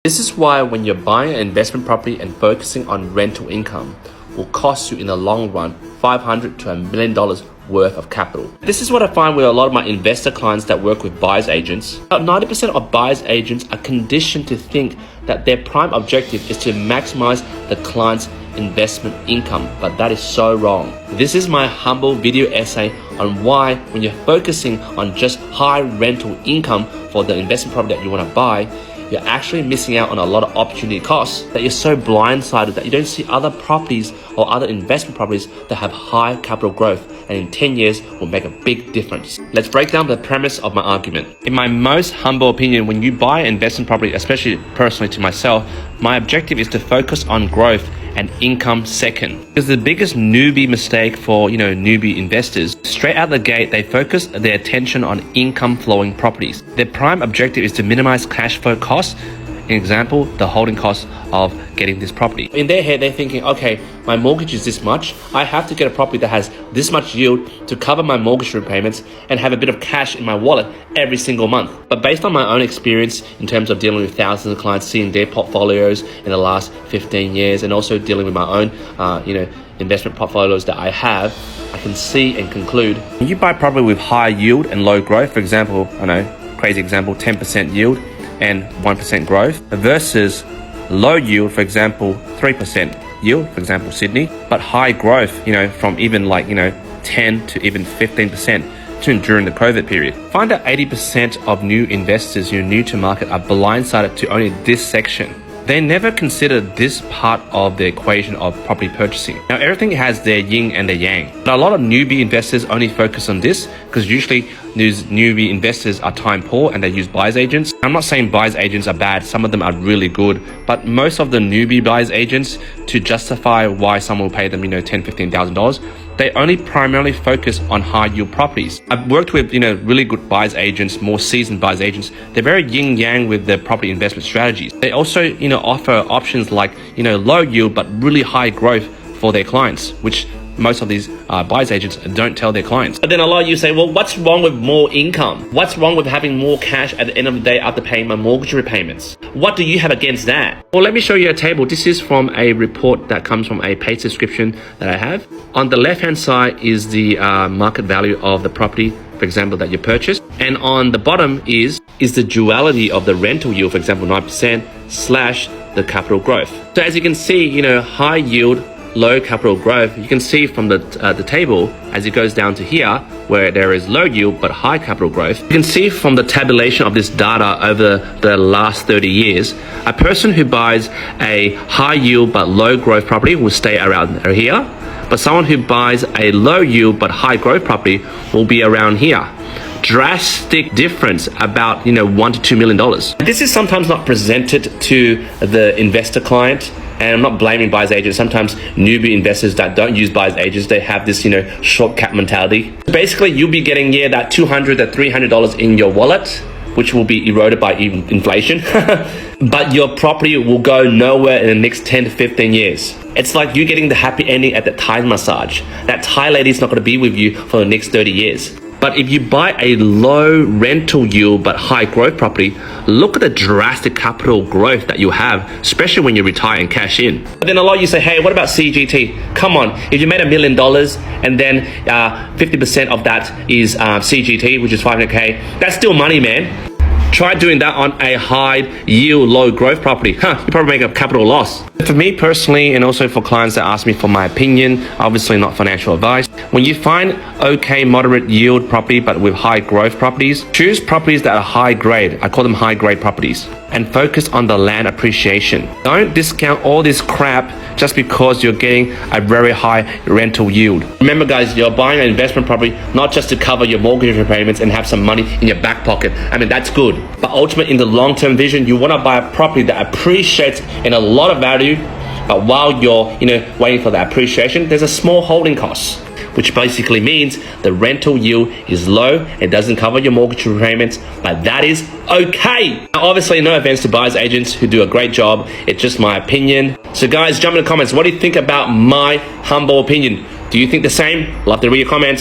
This is why when you're buying an investment property and focusing on rental income will cost you in the long run $500 to $1 million worth of capital. This is what I find with a lot of my investor clients that work with buyer's agents. About 90% of buyer's agents are conditioned to think that their prime objective is to maximize the client's investment income, but that is so wrong. This is my humble video essay on why when you're focusing on just high rental income for the investment property that you want to buy, you're actually missing out on a lot of opportunity costs, that you're so blindsided that you don't see other properties or other investment properties that have high capital growth and in 10 years will make a big difference. Let's break down the premise of my argument. In my most humble opinion, when you buy an investment property, especially personally to myself, my objective is to focus on growth and income second. Because the biggest newbie mistake for newbie investors, straight out the gate, they focus their attention on income flowing properties. Their prime objective is to minimize cash flow costs. An example, the holding costs of getting this property. In their head, they're thinking, okay, my mortgage is this much. I have to get a property that has this much yield to cover my mortgage repayments and have a bit of cash in my wallet every single month. But based on my own experience in terms of dealing with thousands of clients, seeing their portfolios in the last 15 years, and also dealing with my own, investment portfolios that I have, I can see and conclude when you buy property with high yield and low growth, for example, crazy example, 10% yield and 1% growth versus low yield, for example, 3% yield, for example, Sydney, but high growth, from even 10 to even 15% during the COVID period. Find out 80% of new investors who are new to market are blindsided to only this section. They never consider this part of the equation of property purchasing. Now, everything has their yin and their yang. But a lot of newbie investors only focus on this because usually these newbie investors are time poor and they use buyer's agents. I'm not saying buyer's agents are bad. Some of them are really good. But most of the newbie buyer's agents, to justify why someone will pay them, $10,000, $15,000, they only primarily focus on high yield properties. I've worked with, really good buyer's agents, more seasoned buyer's agents. They're very yin yang with their property investment strategies. They also, offer options like, low yield, but really high growth for their clients, which most of these buyer's agents don't tell their clients. But then a lot of you say, well, what's wrong with more income? What's wrong with having more cash at the end of the day after paying my mortgage repayments? What do you have against that? Well, let me show you a table. This is from a report that comes from a paid subscription that I have. On the left-hand side is the market value of the property, for example, that you purchased. And on the bottom is the duality of the rental yield, for example, 9% / the capital growth. So as you can see, high yield, low capital growth, you can see from the table as it goes down to here where there is low yield but high capital growth. You can see from the tabulation of this data over the last 30 years, a person who buys a high yield but low growth property will stay around here, but someone who buys a low yield but high growth property will be around here. Drastic difference, about $1 to $2 million. This is sometimes not presented to the investor client, and I'm not blaming buyer's agents. Sometimes newbie investors that don't use buyer's agents, they have this shortcut mentality. Basically, you'll be getting that $200 to $300 in your wallet, which will be eroded by inflation. But your property will go nowhere in the next 10 to 15 years. It's like you getting the happy ending at the Thai massage. That Thai lady's not going to be with you for the next 30 years. But if you buy a low rental yield but high growth property, look at the drastic capital growth that you have, especially when you retire and cash in. But then a lot of you say, hey, what about CGT? Come on, if you made $1 million and then 50% of that is CGT, which is 500K, that's still money, man. Try doing that on a high yield, low growth property. You probably make a capital loss. For me personally, and also for clients that ask me for my opinion, obviously not financial advice, when you find okay moderate yield property but with high growth properties, choose properties that are high grade. I call them high grade properties, and focus on the land appreciation. Don't discount all this crap just because you're getting a very high rental yield. Remember guys, you're buying an investment property not just to cover your mortgage repayments and have some money in your back pocket. That's good. But ultimately, in the long-term vision, you want to buy a property that appreciates in a lot of value, but while you're waiting for that appreciation, there's a small holding cost, which basically means the rental yield is low. It doesn't cover your mortgage repayments, but that is okay. Now, obviously, no offense to buyer's agents who do a great job. It's just my opinion. So guys, jump in the comments. What do you think about my humble opinion? Do you think the same? Love to read your comments.